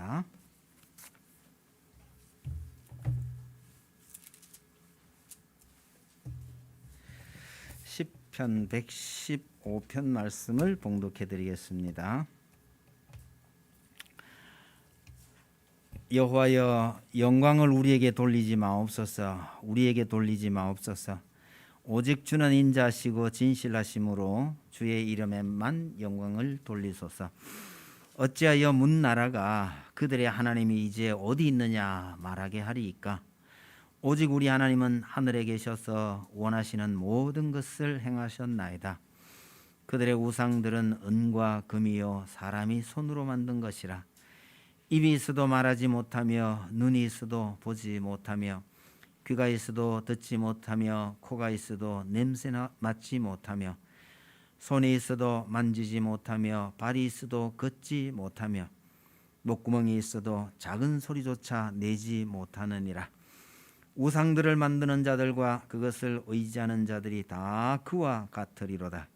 보겠습니다. 시편 115편 말씀을 봉독해 드리겠습니다. 여호와여, 영광을 우리에게 돌리지 마옵소서. 우리에게 돌리지 마옵소서. 오직 주는 인자하시고 진실하심으로 주의 이름에만 영광을 돌리소서. 어찌하여 문 나라가 그들의 하나님이 이제 어디 있느냐 말하게 하리이까. 오직 우리 하나님은 하늘에 계셔서 원하시는 모든 것을 행하셨나이다. 그들의 우상들은 은과 금이요 사람이 손으로 만든 것이라. 입이 있어도 말하지 못하며 눈이 있어도 보지 못하며 귀가 있어도 듣지 못하며 코가 있어도 냄새나 맡지 못하며 손이 있어도 만지지 못하며 발이 있어도 걷지 못하며 목구멍이 있어도 작은 소리조차 내지 못하느니라. 우상들을 만드는 자들과 그것을 의지하는 자들이 다 그와 같으리로다.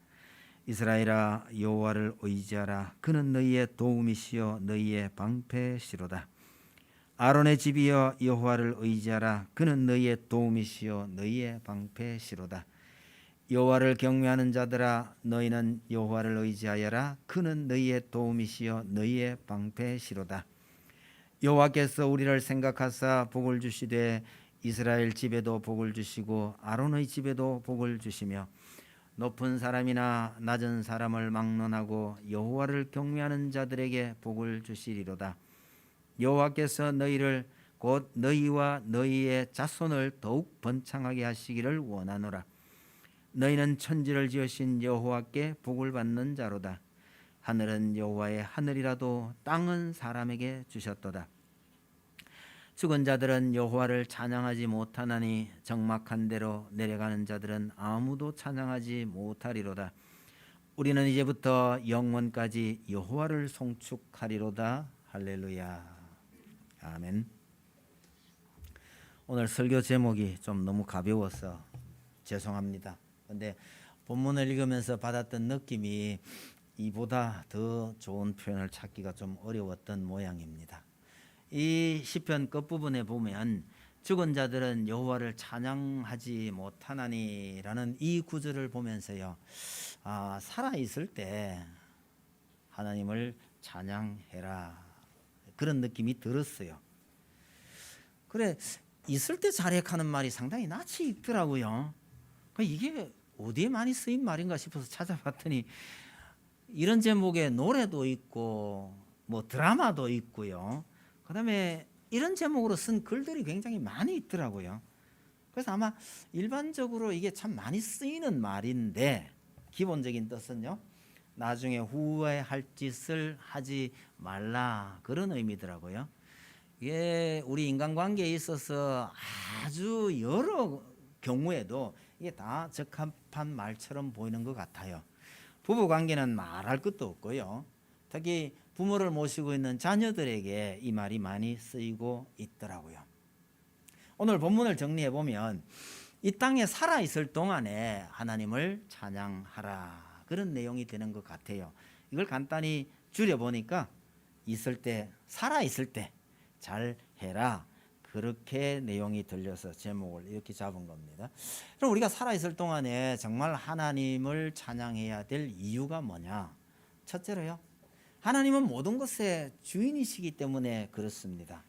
이스라엘아, 여호와를 의지하라. 그는 너희의 도움이시요 너희의 방패시로다. 아론의 집이여, 여호와를 의지하라. 그는 너희의 도움이시요 너희의 방패시로다. 여호와를 경외하는 자들아, 너희는 여호와를 의지하여라. 그는 너희의 도움이시요 너희의 방패시로다. 여호와께서 우리를 생각하사 복을 주시되 이스라엘 집에도 복을 주시고 아론의 집에도 복을 주시며 높은 사람이나 낮은 사람을 막론하고 여호와를 경외하는 자들에게 복을 주시리로다. 여호와께서 너희를 곧 너희와 너희의 자손을 더욱 번창하게 하시기를 원하노라. 너희는 천지를 지으신 여호와께 복을 받는 자로다. 하늘은 여호와의 하늘이라도 땅은 사람에게 주셨도다. 죽은 자들은 여호와를 찬양하지 못하나니 적막한 데로 내려가는 자들은 아무도 찬양하지 못하리로다. 우리는 이제부터 영원까지 여호와를 송축하리로다. 할렐루야. 아멘. 오늘 설교 제목이 좀 너무 가벼워서 죄송합니다. 근데 본문을 읽으면서 받았던 느낌이 이보다 더 좋은 표현을 찾기가 좀 어려웠던 모양입니다. 이 시편 끝부분에 보면 죽은 자들은 여호와를 찬양하지 못하나니라는 이 구절을 보면서요, 살아있을 때 하나님을 찬양해라, 그런 느낌이 들었어요. 그래, 있을 때 자력하는 말이 상당히 낯이 익더라고요. 이게 어디에 많이 쓰인 말인가 싶어서 찾아봤더니 이런 제목의 노래도 있고 뭐 드라마도 있고요. 그다음에 이런 제목으로 쓴 글들이 굉장히 많이 있더라고요. 그래서 아마 일반적으로 이게 참 많이 쓰이는 말인데, 기본적인 뜻은요, 나중에 후회할 짓을 하지 말라, 그런 의미더라고요. 이게 우리 인간관계에 있어서 아주 여러 경우에도 이게 다 적합한 말처럼 보이는 것 같아요. 부부관계는 말할 것도 없고요. 특히 부모를 모시고 있는 자녀들에게 이 말이 많이 쓰이고 있더라고요. 오늘 본문을 정리해 보면 이 땅에 살아있을 동안에 하나님을 찬양하라, 그런 내용이 되는 것 같아요. 이걸 간단히 줄여보니까 있을 때, 살아있을 때 잘 해라, 그렇게 내용이 들려서 제목을 이렇게 잡은 겁니다. 그럼 우리가 살아있을 동안에 정말 하나님을 찬양해야 될 이유가 뭐냐? 첫째로요, 하나님은 모든 것의 주인이시기 때문에 그렇습니다.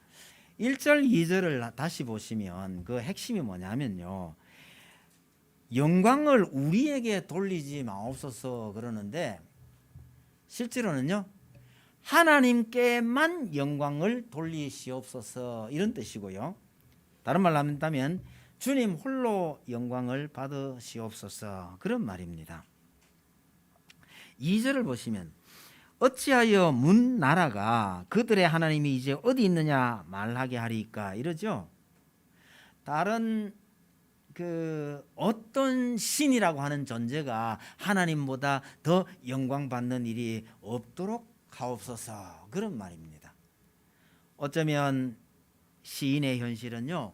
1절 2절을 다시 보시면 그 핵심이 뭐냐면요, 영광을 우리에게 돌리지 마옵소서 그러는데, 실제로는요, 하나님께만 영광을 돌리시옵소서, 이런 뜻이고요. 다른 말로 한다면 주님 홀로 영광을 받으시옵소서, 그런 말입니다. 2절을 보시면 어찌하여 문 나라가 그들의 하나님이 이제 어디 있느냐 말하게 하리까, 이러죠. 다른 어떤 신이라고 하는 존재가 하나님보다 더 영광 받는 일이 없도록 하옵소서, 그런 말입니다. 어쩌면 시인의 현실은요,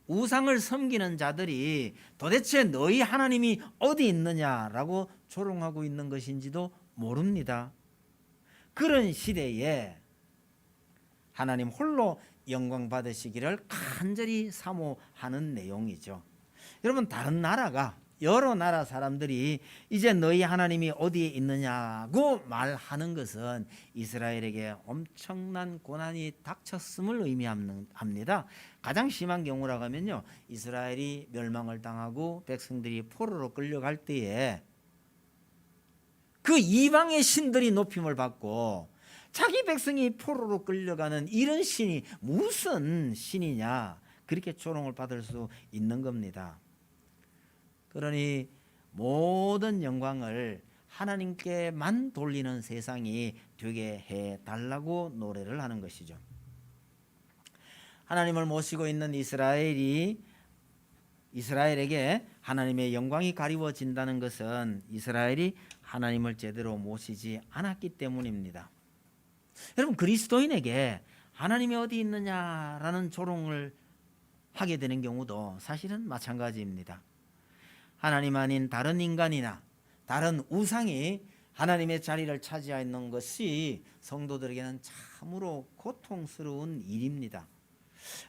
우상을 섬기는 자들이 도대체 너희 하나님이 어디 있느냐라고 조롱하고 있는 것인지도 모릅니다. 그런 시대에 하나님 홀로 영광 받으시기를 간절히 사모하는 내용이죠. 여러분, 다른 나라가, 여러 나라 사람들이 이제 너희 하나님이 어디에 있느냐고 말하는 것은 이스라엘에게 엄청난 고난이 닥쳤음을 의미합니다. 가장 심한 경우라고 하면요, 이스라엘이 멸망을 당하고 백성들이 포로로 끌려갈 때에 그 이방의 신들이 높임을 받고 자기 백성이 포로로 끌려가는 이런 신이 무슨 신이냐, 그렇게 조롱을 받을 수 있는 겁니다. 그러니 모든 영광을 하나님께만 돌리는 세상이 되게 해달라고 노래를 하는 것이죠. 하나님을 모시고 있는 이스라엘에게 하나님의 영광이 가리워진다는 것은 이스라엘이 하나님을 제대로 모시지 않았기 때문입니다. 여러분, 그리스도인에게 하나님이 어디 있느냐라는 조롱을 하게 되는 경우도 사실은 마찬가지입니다. 하나님 아닌 다른 인간이나 다른 우상이 하나님의 자리를 차지하는 것이 성도들에게는 참으로 고통스러운 일입니다.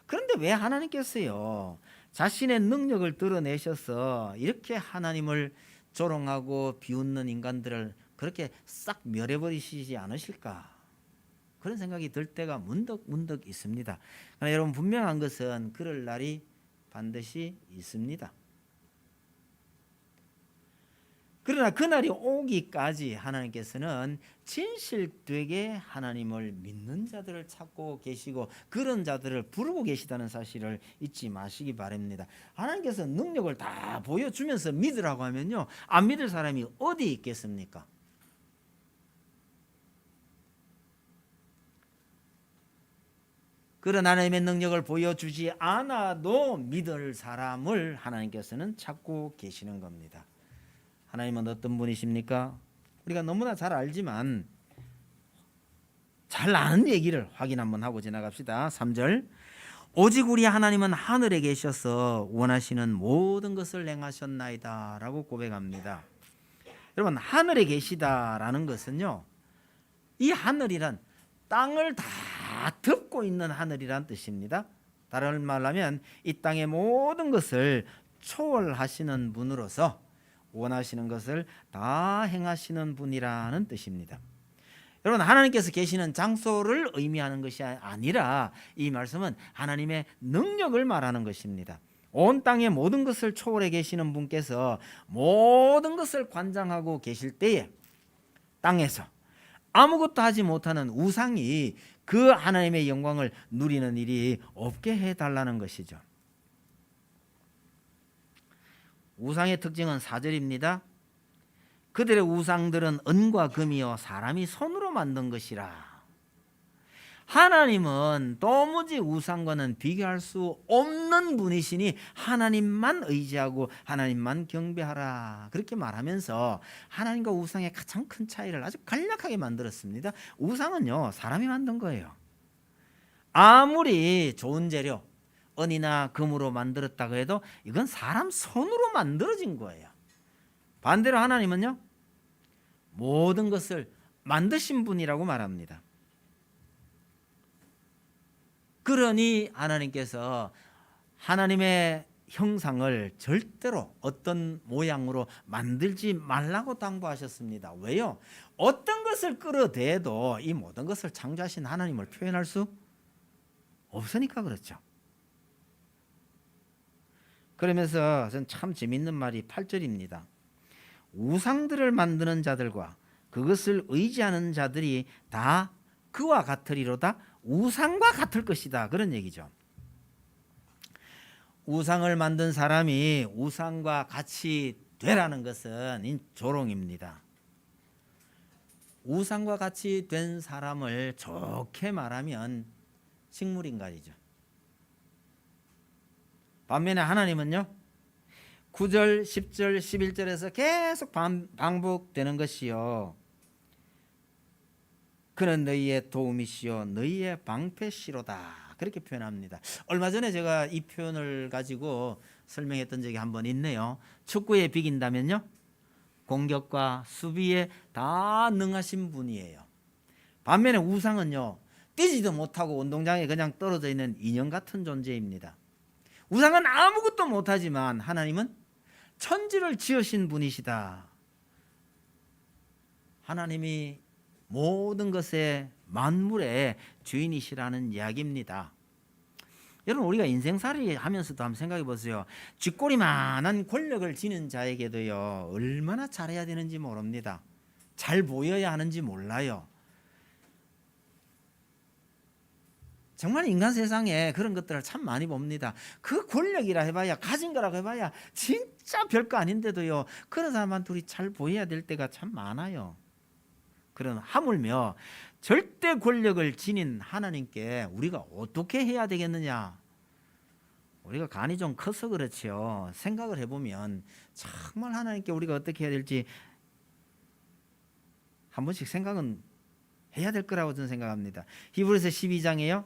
그런데 왜 하나님께서요, 자신의 능력을 드러내셔서 이렇게 하나님을 조롱하고 비웃는 인간들을 그렇게 싹 멸해버리시지 않으실까? 그런 생각이 들 때가 문득 있습니다. 그러나 여러분, 분명한 것은 그럴 날이 반드시 있습니다. 그러나 그날이 오기까지 하나님께서는 진실되게 하나님을 믿는 자들을 찾고 계시고 그런 자들을 부르고 계시다는 사실을 잊지 마시기 바랍니다. 하나님께서 능력을 다 보여주면서 믿으라고 하면요, 안 믿을 사람이 어디 있겠습니까? 그런 하나님의 능력을 보여주지 않아도 믿을 사람을 하나님께서는 찾고 계시는 겁니다. 하나님은 어떤 분이십니까? 우리가 너무나 잘 알지만 잘 아는 얘기를 확인 한번 하고 지나갑시다. 3절, 오직 우리 하나님은 하늘에 계셔서 원하시는 모든 것을 행하셨나이다 라고 고백합니다. 여러분, 하늘에 계시다라는 것은요, 이 하늘이란 땅을 다 덮고 있는 하늘이란 뜻입니다. 다른 말로 하면 이 땅의 모든 것을 초월하시는 분으로서 원하시는 것을 다 행하시는 분이라는 뜻입니다. 여러분, 하나님께서 계시는 장소를 의미하는 것이 아니라 이 말씀은 하나님의 능력을 말하는 것입니다. 온 땅의 모든 것을 초월해 계시는 분께서 모든 것을 관장하고 계실 때에 땅에서 아무것도 하지 못하는 우상이 그 하나님의 영광을 누리는 일이 없게 해달라는 것이죠. 우상의 특징은 4절입니다. 그들의 우상들은 은과 금이요 사람이 손으로 만든 것이라. 하나님은 도무지 우상과는 비교할 수 없는 분이시니 하나님만 의지하고 하나님만 경배하라, 그렇게 말하면서 하나님과 우상의 가장 큰 차이를 아주 간략하게 만들었습니다. 우상은요, 사람이 만든 거예요. 아무리 좋은 재료, 은이나 금으로 만들었다고 해도 이건 사람 손으로 만들어진 거예요. 반대로 하나님은요, 모든 것을 만드신 분이라고 말합니다. 그러니 하나님께서 하나님의 형상을 절대로 어떤 모양으로 만들지 말라고 당부하셨습니다. 왜요? 어떤 것을 끌어대도 이 모든 것을 창조하신 하나님을 표현할 수 없으니까 그렇죠. 그러면서 전 참 재밌는 말이 8절입니다. 우상들을 만드는 자들과 그것을 의지하는 자들이 다 그와 같으리로다. 우상과 같을 것이다, 그런 얘기죠. 우상을 만든 사람이 우상과 같이 되라는 것은 조롱입니다. 우상과 같이 된 사람을 좋게 말하면 식물인간이죠. 반면에 하나님은요, 9절, 10절, 11절에서 계속 반복되는 것이요, 그는 너희의 도움이시요 너희의 방패시로다, 그렇게 표현합니다. 얼마 전에 제가 이 표현을 가지고 설명했던 적이 한번 있네요. 축구에 비긴다면요, 공격과 수비에 다 능하신 분이에요. 반면에 우상은요, 뛰지도 못하고 운동장에 그냥 떨어져 있는 인형 같은 존재입니다. 우상은 아무것도 못하지만 하나님은 천지를 지으신 분이시다. 하나님이 모든 것의 만물의 주인이시라는 이야기입니다. 여러분, 우리가 인생살이 하면서도 한번 생각해 보세요. 쥐꼬리만한 권력을 지닌 자에게도요, 얼마나 잘해야 되는지 모릅니다. 잘 보여야 하는지 몰라요. 정말 인간 세상에 그런 것들을 참 많이 봅니다. 그 권력이라 해봐야, 가진 거라고 해봐야 진짜 별거 아닌데도요, 그런 사람만 둘이 잘 보여야 될 때가 참 많아요. 그럼 하물며 절대 권력을 지닌 하나님께 우리가 어떻게 해야 되겠느냐? 우리가 간이 좀 커서 그렇지요. 생각을 해보면 정말 하나님께 우리가 어떻게 해야 될지 한 번씩 생각은 해야 될 거라고 저는 생각합니다. 히브리서 12장에요.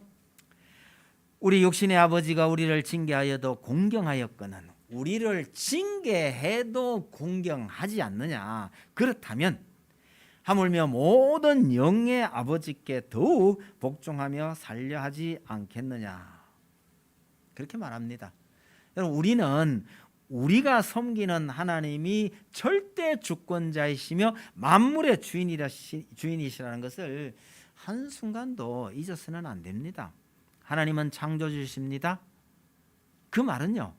우리 육신의 아버지가 우리를 징계하여도 공경하였거늘 우리를 징계해도 공경하지 않느냐? 그렇다면 하물며 모든 영의 아버지께 더욱 복종하며 살려 하지 않겠느냐? 그렇게 말합니다. 여러분, 우리는 우리가 섬기는 하나님이 절대 주권자이시며 만물의 주인이시라는 것을 한순간도 잊어서는 안 됩니다. 하나님은 창조주십니다. 그 말은요,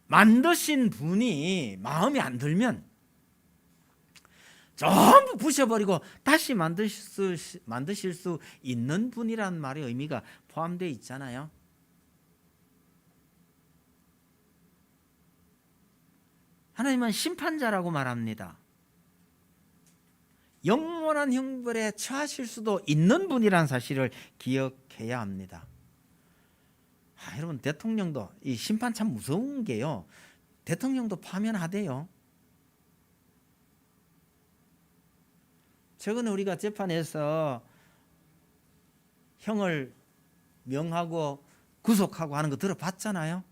만드신 분이 마음에 안 들면 전부 부셔버리고 다시 만드실 수 있는 분이라는 말의 의미가 포함되어 있잖아요. 하나님은 심판자라고 말합니다. 영원한 형벌에 처하실 수도 있는 분이라는 사실을 기억해야 합니다. 여러분, 대통령도 이 심판 참 무서운 게요, 대통령도 파면하대요. 최근에 우리가 재판에서 형을 명하고 구속하고 하는 거 들어봤잖아요.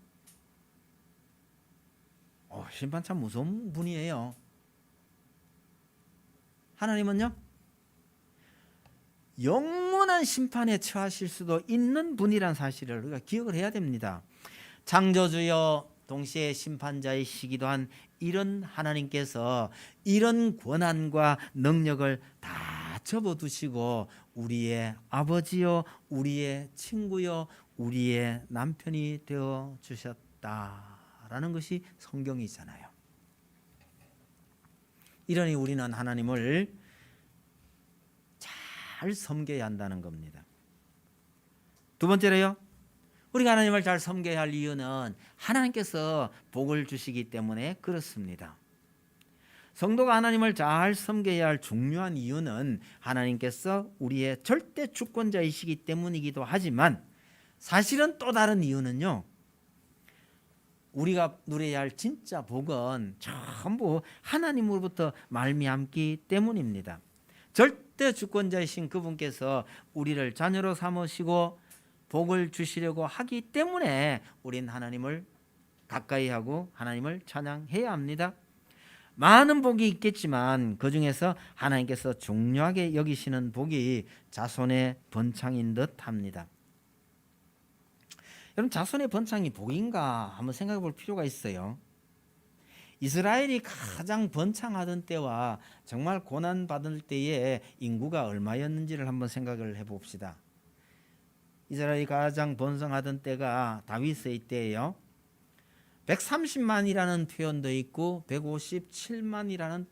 심판 참 무서운 분이에요. 하나님은요, 영원한 심판에 처하실 수도 있는 분이란 사실을 우리가 기억을 해야 됩니다. 창조주여 동시에 심판자이시기도 한 이런 하나님께서 이런 권한과 능력을 다 접어두시고 우리의 아버지요, 우리의 친구요, 우리의 남편이 되어 주셨다라는 것이 성경이잖아요. 이러니 우리는 하나님을 잘 섬겨야 한다는 겁니다. 두 번째로요, 우리가 하나님을 잘 섬겨야 할 이유는 하나님께서 복을 주시기 때문에 그렇습니다. 성도가 하나님을 잘 섬겨야 할 중요한 이유는 하나님께서 우리의 절대 주권자이시기 때문이기도 하지만, 사실은 또 다른 이유는요, 우리가 누려야 할 진짜 복은 전부 하나님으로부터 말미암기 때문입니다. 절대 주권자이신 그분께서 우리를 자녀로 삼으시고 복을 주시려고 하기 때문에 우린 하나님을 가까이 하고 하나님을 찬양해야 합니다. 많은 복이 있겠지만 그 중에서 하나님께서 중요하게 여기시는 복이 자손의 번창인 듯 합니다. 여러분, 자손의 번창이 복인가 한번 생각해 볼 필요가 있어요. 이스라엘이 가장 번창하던 때와 정말 고난받을 때의 인구가 얼마였는지를 한번 생각을 해봅시다. 이스라엘이 가장 번성하던 때가 다윗의 때예요. 130만이라는 표현도 있고 157만이라는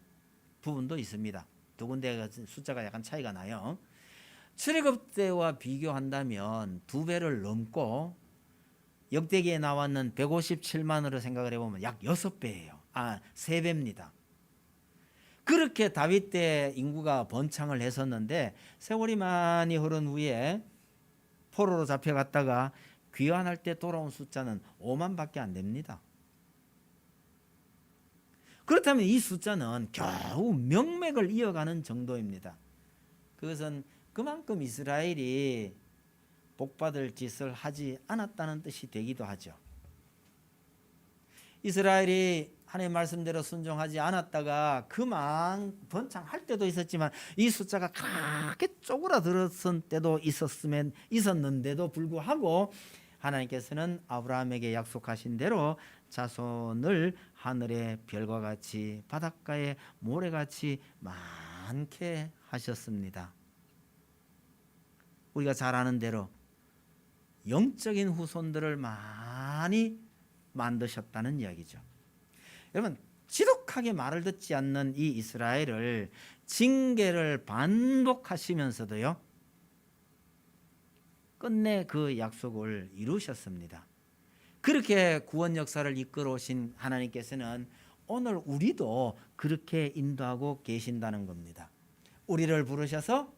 부분도 있습니다. 두 군데가 숫자가 약간 차이가 나요. 출애굽 때와 비교한다면 두 배를 넘고 역대기에 나왔는 157만으로 생각을 해보면 약 6배예요. 3배입니다. 그렇게 다윗 때 인구가 번창을 했었는데 세월이 많이 흐른 후에 포로로 잡혀갔다가 귀환할 때 돌아온 숫자는 5만밖에 안 됩니다. 그렇다면 이 숫자는 겨우 명맥을 이어가는 정도입니다. 그것은 그만큼 이스라엘이 복받을 짓을 하지 않았다는 뜻이 되기도 하죠. 이스라엘이 하나님의 말씀대로 순종하지 않았다가 그만 번창할 때도 있었지만 이 숫자가 크게 쪼그라들었을 때도 있었는데도 불구하고 하나님께서는 아브라함에게 약속하신 대로 자손을 하늘의 별과 같이 바닷가의 모래같이 많게 하셨습니다. 우리가 잘 아는 대로 영적인 후손들을 많이 만드셨다는 이야기죠. 여러분, 지독하게 말을 듣지 않는 이 이스라엘을 징계를 반복하시면서도요, 끝내 그 약속을 이루셨습니다. 그렇게 구원 역사를 이끌어 오신 하나님께서는 오늘 우리도 그렇게 인도하고 계신다는 겁니다. 우리를 부르셔서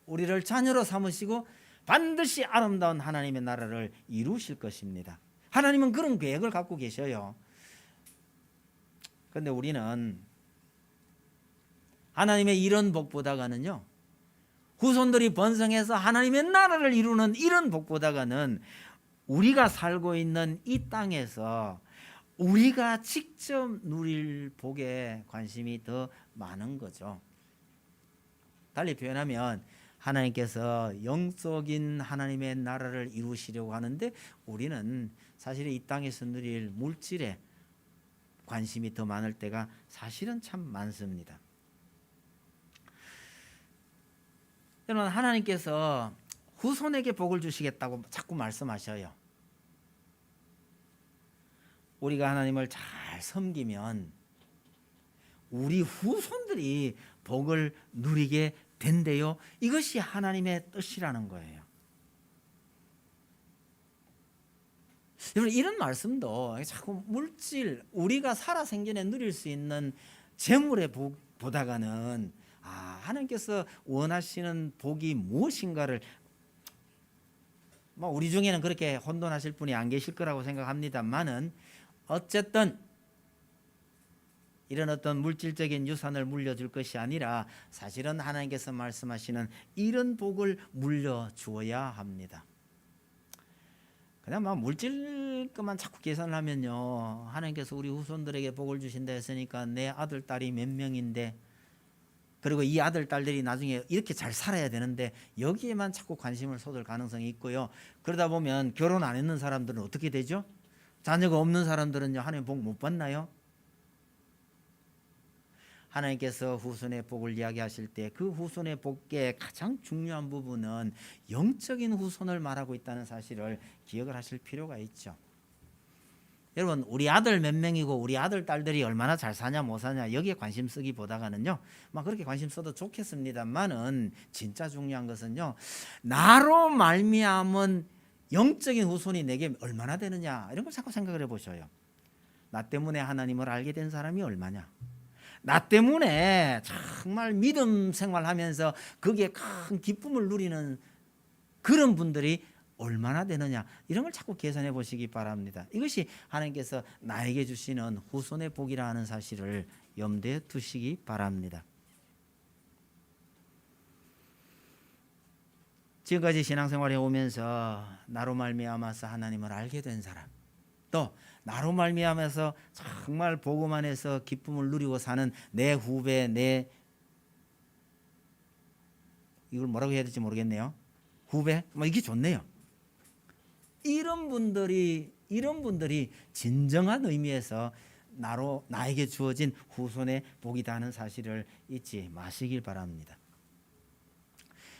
우리를 자녀로 삼으시고 반드시 아름다운 하나님의 나라를 이루실 것입니다. 하나님은 그런 계획을 갖고 계셔요. 그런데 우리는 하나님의 이런 복보다가는요, 후손들이 번성해서 하나님의 나라를 이루는 이런 복보다가는 우리가 살고 있는 이 땅에서 우리가 직접 누릴 복에 관심이 더 많은 거죠. 달리 표현하면 하나님께서 영적인 하나님의 나라를 이루시려고 하는데 우리는 사실 이 땅에서 누릴 물질에 관심이 더 많을 때가 사실은 참 많습니다. 여러분, 하나님께서 후손에게 복을 주시겠다고 자꾸 말씀하셔요. 우리가 하나님을 잘 섬기면 우리 후손들이 복을 누리게 된대요. 이것이 하나님의 뜻이라는 거예요. 여러분, 이런 말씀도 자꾸 물질, 우리가 살아 생전에 누릴 수 있는 재물의 복보다가는 하나님께서 원하시는 복이 무엇인가를 우리 중에는 그렇게 혼돈하실 분이 안 계실 거라고 생각합니다만은 어쨌든 이런 어떤 물질적인 유산을 물려줄 것이 아니라 사실은 하나님께서 말씀하시는 이런 복을 물려주어야 합니다. 그냥 물질 것만 자꾸 계산을 하면요, 하나님께서 우리 후손들에게 복을 주신다 했으니까 내 아들 딸이 몇 명인데, 그리고 이 아들 딸들이 나중에 이렇게 잘 살아야 되는데 여기에만 자꾸 관심을 쏟을 가능성이 있고요. 그러다 보면 결혼 안 했는 사람들은 어떻게 되죠? 자녀가 없는 사람들은요, 하나님 복 못 받나요? 하나님께서 후손의 복을 이야기하실 때 그 후손의 복의 가장 중요한 부분은 영적인 후손을 말하고 있다는 사실을 기억을 하실 필요가 있죠. 여러분, 우리 아들 몇 명이고 우리 아들 딸들이 얼마나 잘 사냐 못 사냐 여기에 관심 쓰기보다가는요, 그렇게 관심 써도 좋겠습니다만은 진짜 중요한 것은요, 나로 말미암은 영적인 후손이 내게 얼마나 되느냐, 이런 걸 자꾸 생각을 해보셔요. 나 때문에 하나님을 알게 된 사람이 얼마냐, 나 때문에 정말 믿음 생활하면서 거기에 큰 기쁨을 누리는 그런 분들이 얼마나 되느냐, 이런 걸 자꾸 계산해 보시기 바랍니다. 이것이 하나님께서 나에게 주시는 후손의 복이라 하는 사실을 염두에 두시기 바랍니다. 지금까지 신앙생활해 오면서 나로 말미암아서 하나님을 알게 된 사람, 또 나로 말미암아서 정말 복음 안에서 기쁨을 누리고 사는 내 후배, 이걸 뭐라고 해야 될지 모르겠네요. 후배? 이게 좋네요. 이런 분들이 진정한 의미에서 나에게 주어진 후손의 복이다 하는 사실을 잊지 마시길 바랍니다.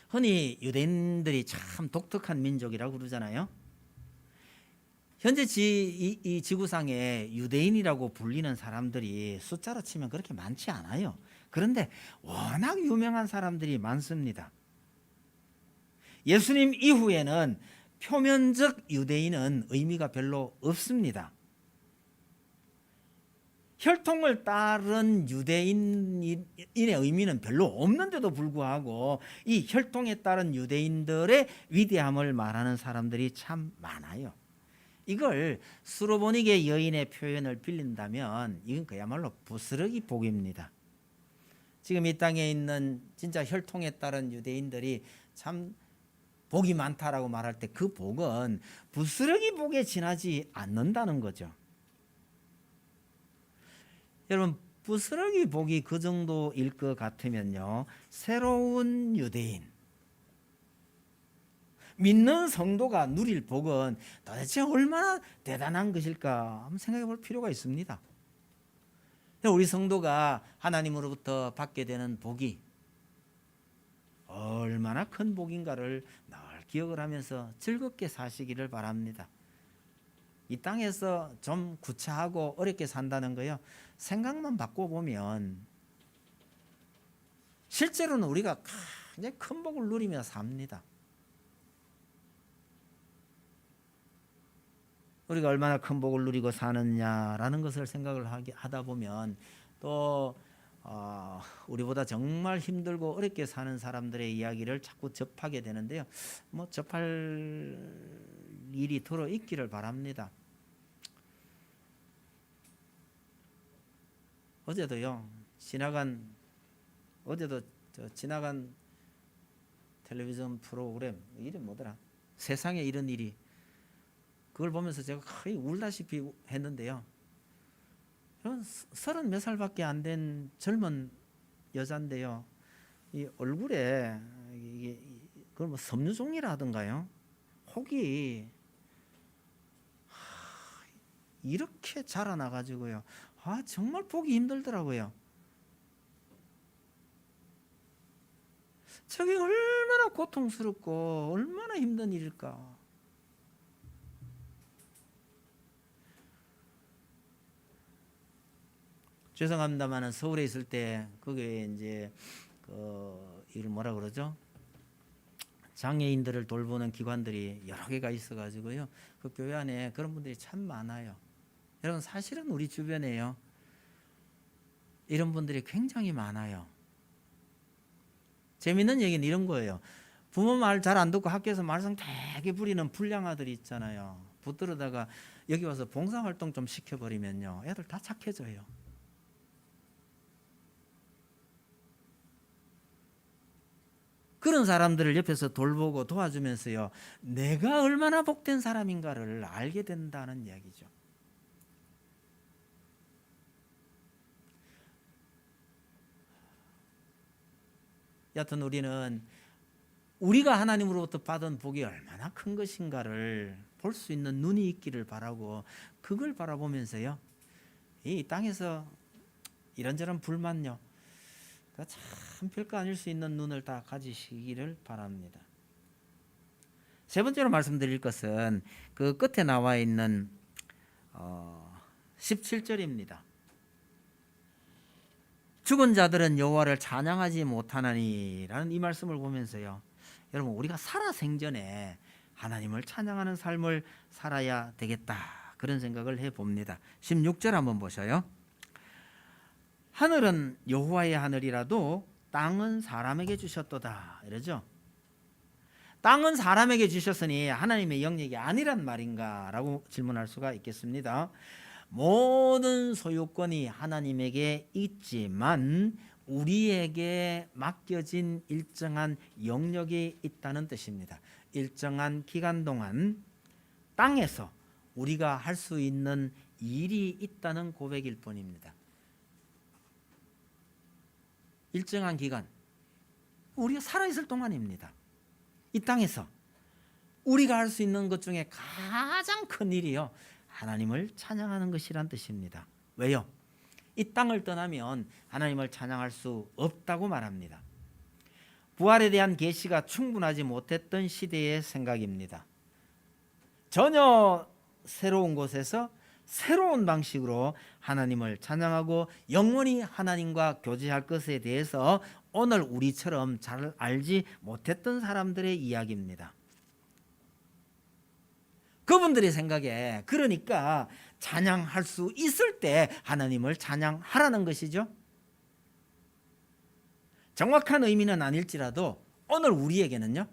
흔히 유대인들이 참 독특한 민족이라고 그러잖아요. 현재 이 지구상에 유대인이라고 불리는 사람들이 숫자로 치면 그렇게 많지 않아요. 그런데 워낙 유명한 사람들이 많습니다. 예수님 이후에는 표면적 유대인은 의미가 별로 없습니다. 혈통을 따른 유대인의 의미는 별로 없는데도 불구하고 이 혈통에 따른 유대인들의 위대함을 말하는 사람들이 참 많아요. 이걸 수로보니게 여인의 표현을 빌린다면 이건 그야말로 부스러기 복입니다. 지금 이 땅에 있는 진짜 혈통에 따른 유대인들이 참 복이 많다라고 말할 때 그 복은 부스러기 복에 지나지 않는다는 거죠. 여러분 부스러기 복이 그 정도일 것 같으면요, 새로운 유대인, 믿는 성도가 누릴 복은 도대체 얼마나 대단한 것일까 한번 생각해 볼 필요가 있습니다. 우리 성도가 하나님으로부터 받게 되는 복이 얼마나 큰 복인가를 늘 기억을 하면서 즐겁게 사시기를 바랍니다. 이 땅에서 좀 구차하고 어렵게 산다는 거요, 생각만 바꿔보면 실제로는 우리가 굉장히 큰 복을 누리며 삽니다. 우리가 얼마나 큰 복을 누리고 사느냐라는 것을 생각을 하다 보면 또 우리보다 정말 힘들고 어렵게 사는 사람들의 이야기를 자꾸 접하게 되는데요. 뭐 접할 일이 더러 있기를 바랍니다. 어제도 지나간 텔레비전 프로그램 이름 뭐더라? 세상에 이런 일이, 그걸 보면서 제가 거의 울다시피 했는데요. 30 몇 살밖에 안 된 젊은 여자인데요. 이 얼굴에 이게 그걸 뭐 섬유종이라든가요, 혹이 이렇게 자라나 가지고요. 정말 보기 힘들더라고요. 저게 얼마나 고통스럽고 얼마나 힘든 일일까. 죄송합니다만은 서울에 있을 때 거기에 이제 이걸 뭐라 그러죠? 장애인들을 돌보는 기관들이 여러 개가 있어가지고요. 그 교회 안에 그런 분들이 참 많아요. 여러분 사실은 우리 주변에요, 이런 분들이 굉장히 많아요. 재밌는 얘기는 이런 거예요. 부모 말 잘 안 듣고 학교에서 말썽 되게 부리는 불량아들이 있잖아요. 붙들어다가 여기 와서 봉사활동 좀 시켜버리면요, 애들 다 착해져요. 그런 사람들을 옆에서 돌보고 도와주면서요, 내가 얼마나 복된 사람인가를 알게 된다는 이야기죠. 여하튼 우리는 우리가 하나님으로부터 받은 복이 얼마나 큰 것인가를 볼 수 있는 눈이 있기를 바라고, 그걸 바라보면서요, 이 땅에서 이런저런 불만요, 참 별거 아닐 수 있는 눈을 다 가지시기를 바랍니다. 세 번째로 말씀드릴 것은 그 끝에 나와 있는 17절입니다. 죽은 자들은 여호와를 찬양하지 못하나니라는 이 말씀을 보면서요, 여러분 우리가 살아생전에 하나님을 찬양하는 삶을 살아야 되겠다, 그런 생각을 해봅니다. 16절 한번 보셔요. 하늘은 여호와의 하늘이라도 땅은 사람에게 주셨도다, 이러죠. 땅은 사람에게 주셨으니 하나님의 영역이 아니란 말인가 라고 질문할 수가 있겠습니다. 모든 소유권이 하나님에게 있지만 우리에게 맡겨진 일정한 영역이 있다는 뜻입니다. 일정한 기간 동안 땅에서 우리가 할 수 있는 일이 있다는 고백일 뿐입니다. 일정한 기간, 우리가 살아있을 동안입니다. 이 땅에서 우리가 할 수 있는 것 중에 가장 큰 일이요, 하나님을 찬양하는 것이란 뜻입니다. 왜요? 이 땅을 떠나면 하나님을 찬양할 수 없다고 말합니다. 부활에 대한 계시가 충분하지 못했던 시대의 생각입니다. 전혀 새로운 곳에서 새로운 방식으로 하나님을 찬양하고 영원히 하나님과 교제할 것에 대해서 오늘 우리처럼 잘 알지 못했던 사람들의 이야기입니다. 그분들의 생각에, 그러니까 찬양할 수 있을 때 하나님을 찬양하라는 것이죠. 정확한 의미는 아닐지라도 오늘 우리에게는요,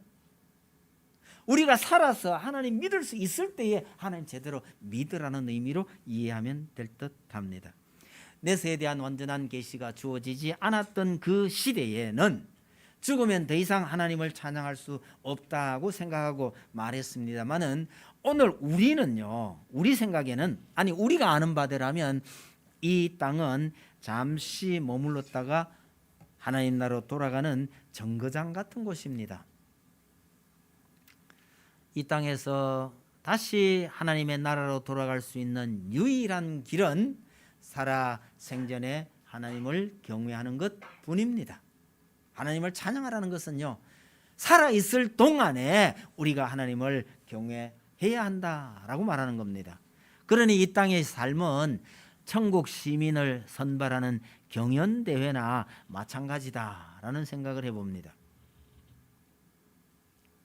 우리가 살아서 하나님 믿을 수 있을 때에 하나님 제대로 믿으라는 의미로 이해하면 될 듯합니다. 내세에 대한 완전한 계시가 주어지지 않았던 그 시대에는 죽으면 더 이상 하나님을 찬양할 수 없다고 생각하고 말했습니다마는 오늘 우리는요, 우리 생각에는, 아니 우리가 아는 바대라면 이 땅은 잠시 머물렀다가 하나님 나라로 돌아가는 정거장 같은 곳입니다. 이 땅에서 다시 하나님의 나라로 돌아갈 수 있는 유일한 길은 살아 생전에 하나님을 경외하는 것뿐입니다. 하나님을 찬양하라는 것은요, 살아 있을 동안에 우리가 하나님을 경외해야 한다라고 말하는 겁니다. 그러니 이 땅의 삶은 천국 시민을 선발하는 경연대회나 마찬가지다라는 생각을 해봅니다.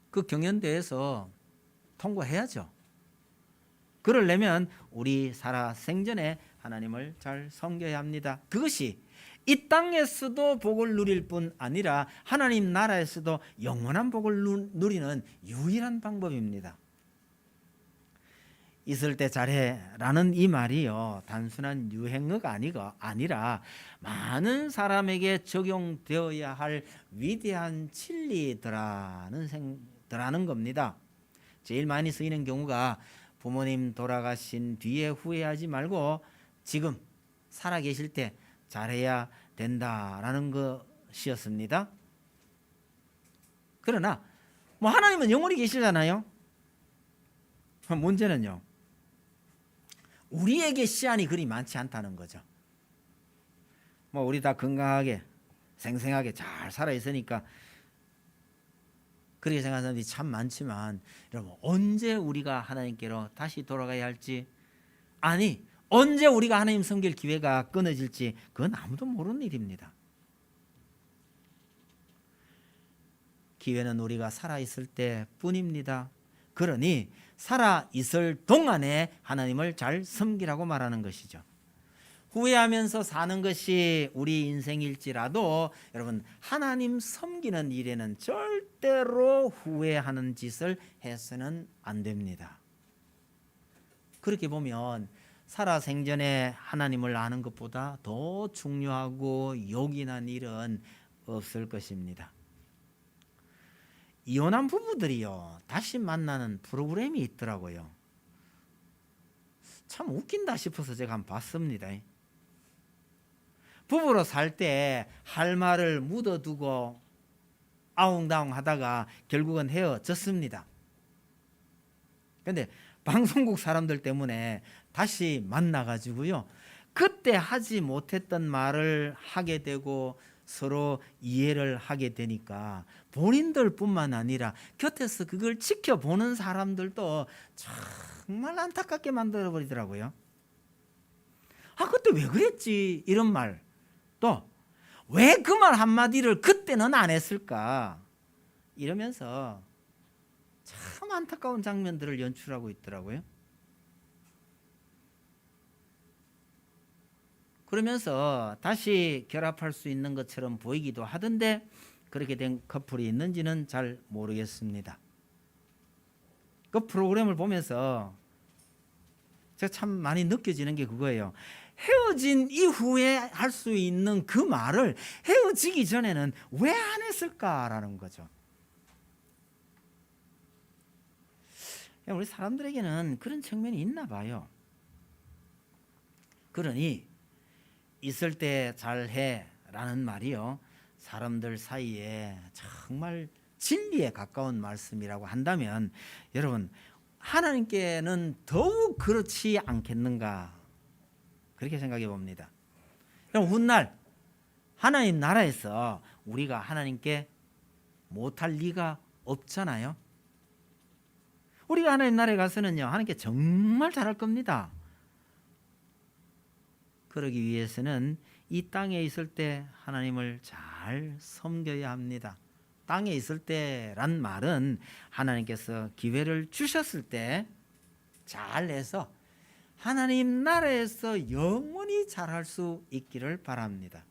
그 경연대회에서 통과해야죠. 그러려면 우리 살아 생전에 하나님을 잘 섬겨야 합니다. 그것이 이 땅에서도 복을 누릴 뿐 아니라 하나님 나라에서도 영원한 복을 누리는 유일한 방법입니다. 있을 때 잘해라는 이 말이요, 단순한 유행어가 아니라 많은 사람에게 적용되어야 할 위대한 진리더라는 겁니다. 제일 많이 쓰이는 경우가 부모님 돌아가신 뒤에 후회하지 말고 지금 살아계실 때 잘해야 된다라는 것이었습니다. 그러나 하나님은 영원히 계시잖아요. 문제는요, 우리에게 시한이 그리 많지 않다는 거죠. 우리 다 건강하게 생생하게 잘 살아 있으니까 그렇게 생각하는 사람들이 참 많지만, 여러분, 언제 우리가 하나님께로 다시 돌아가야 할지, 아니 언제 우리가 하나님 섬길 기회가 끊어질지 그건 아무도 모르는 일입니다. 기회는 우리가 살아있을 때뿐입니다. 그러니 살아있을 동안에 하나님을 잘 섬기라고 말하는 것이죠. 후회하면서 사는 것이 우리 인생일지라도 여러분, 하나님 섬기는 일에는 절대로 후회하는 짓을 해서는 안 됩니다. 그렇게 보면 살아생전에 하나님을 아는 것보다 더 중요하고 요긴한 일은 없을 것입니다. 이혼한 부부들이요, 다시 만나는 프로그램이 있더라고요. 참 웃긴다 싶어서 제가 한번 봤습니다. 부부로 살 때 할 말을 묻어두고 아웅다웅 하다가 결국은 헤어졌습니다. 그런데 방송국 사람들 때문에 다시 만나가지고요, 그때 하지 못했던 말을 하게 되고 서로 이해를 하게 되니까 본인들뿐만 아니라 곁에서 그걸 지켜보는 사람들도 정말 안타깝게 만들어버리더라고요. 그때 왜 그랬지? 이런 말, 또 왜 그 말 한마디를 그때는 안 했을까? 이러면서 참 안타까운 장면들을 연출하고 있더라고요. 그러면서 다시 결합할 수 있는 것처럼 보이기도 하던데 그렇게 된 커플이 있는지는 잘 모르겠습니다. 그 프로그램을 보면서 제가 참 많이 느껴지는 게 그거예요. 헤어진 이후에 할 수 있는 그 말을 헤어지기 전에는 왜 안 했을까라는 거죠. 우리 사람들에게는 그런 측면이 있나 봐요. 그러니 있을 때 잘해라는 말이요, 사람들 사이에 정말 진리에 가까운 말씀이라고 한다면 여러분, 하나님께는 더욱 그렇지 않겠는가, 그렇게 생각해 봅니다. 그럼 훗날 하나님 나라에서 우리가 하나님께 못할 리가 없잖아요. 우리가 하나님 나라에 가서는요, 하나님께 정말 잘할 겁니다. 그러기 위해서는 이 땅에 있을 때 하나님을 잘 섬겨야 합니다. 땅에 있을 때란 말은 하나님께서 기회를 주셨을 때 잘해서 하나님 나라에서 영원히 잘할 수 있기를 바랍니다.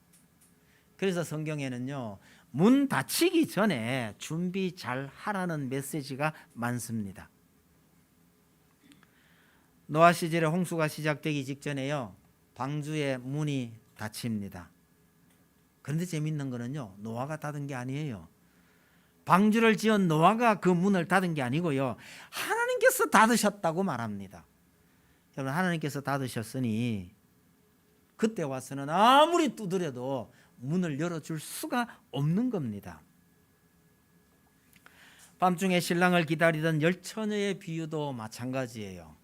그래서 성경에는요, 문 닫히기 전에 준비 잘 하라는 메시지가 많습니다. 노아 시절에 홍수가 시작되기 직전에요, 방주의 문이 닫힙니다. 그런데 재밌는 거는요, 노아가 닫은 게 아니에요. 방주를 지은 노아가 그 문을 닫은 게 아니고요, 하나님께서 닫으셨다고 말합니다. 여러분, 하나님께서 닫으셨으니 그때 와서는 아무리 두드려도 문을 열어줄 수가 없는 겁니다. 밤중에 신랑을 기다리던 10처녀의 비유도 마찬가지예요.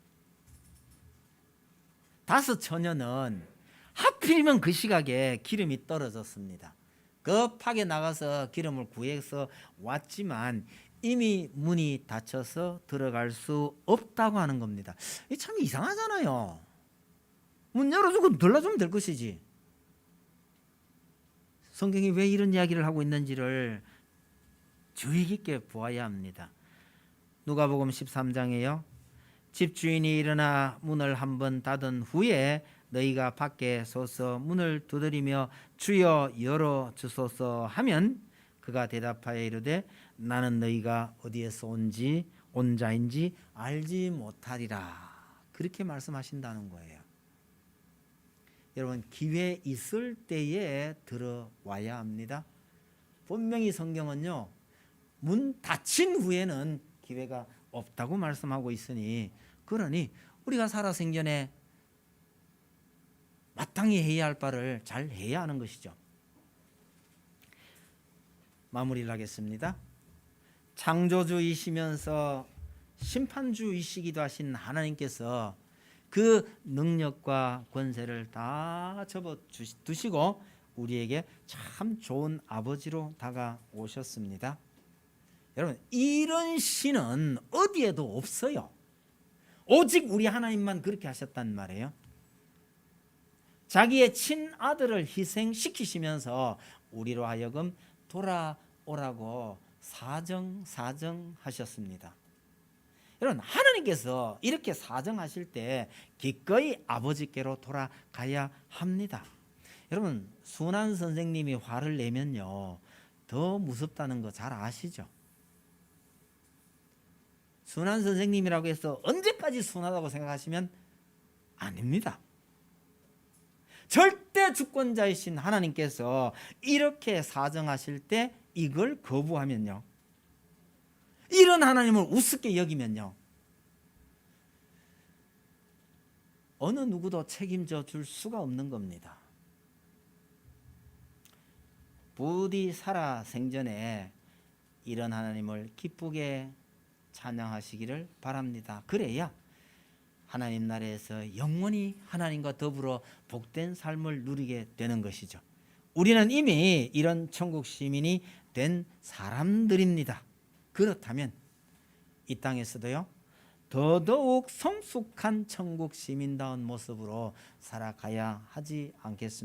5처녀는 하필이면 그 시각에 기름이 떨어졌습니다. 급하게 나가서 기름을 구해서 왔지만 이미 문이 닫혀서 들어갈 수 없다고 하는 겁니다. 이게 참 이상하잖아요. 문 열어주고 들러주면 될 것이지. 성경이 왜 이런 이야기를 하고 있는지를 주의 깊게 보아야 합니다. 누가복음 13장에요. 집주인이 일어나 문을 한번 닫은 후에 너희가 밖에 서서 문을 두드리며 주여 열어주소서 하면 그가 대답하여 이르되 나는 너희가 어디에서 온 자인지 알지 못하리라. 그렇게 말씀하신다는 거예요. 여러분, 기회 있을 때에 들어와야 합니다. 분명히 성경은요, 문 닫힌 후에는 기회가 없다고 말씀하고 있으니, 그러니 우리가 살아생전에 마땅히 해야 할 바를 잘 해야 하는 것이죠. 마무리를 하겠습니다. 창조주이시면서 심판주이시기도 하신 하나님께서 그 능력과 권세를 다 접어두시고 우리에게 참 좋은 아버지로 다가오셨습니다. 여러분, 이런 신은 어디에도 없어요. 오직 우리 하나님만 그렇게 하셨단 말이에요. 자기의 친아들을 희생시키시면서 우리로 하여금 돌아오라고 사정하셨습니다. 여러분, 하나님께서 이렇게 사정하실 때 기꺼이 아버지께로 돌아가야 합니다. 여러분, 순환 선생님이 화를 내면요 더 무섭다는 거 잘 아시죠? 순환 선생님이라고 해서 언제까지 순하다고 생각하시면 아닙니다. 절대 주권자이신 하나님께서 이렇게 사정하실 때 이걸 거부하면요, 이런 하나님을 우습게 여기면요, 어느 누구도 책임져 줄 수가 없는 겁니다. 부디 살아 생전에 이런 하나님을 기쁘게 찬양하시기를 바랍니다. 그래야 하나님 나라에서 영원히 하나님과 더불어 복된 삶을 누리게 되는 것이죠. 우리는 이미 이런 천국 시민이 된 사람들입니다. 그렇다면 이 땅에서도요 더더욱 성숙한 천국 시민다운 모습으로 살아가야 하지 않겠습니까?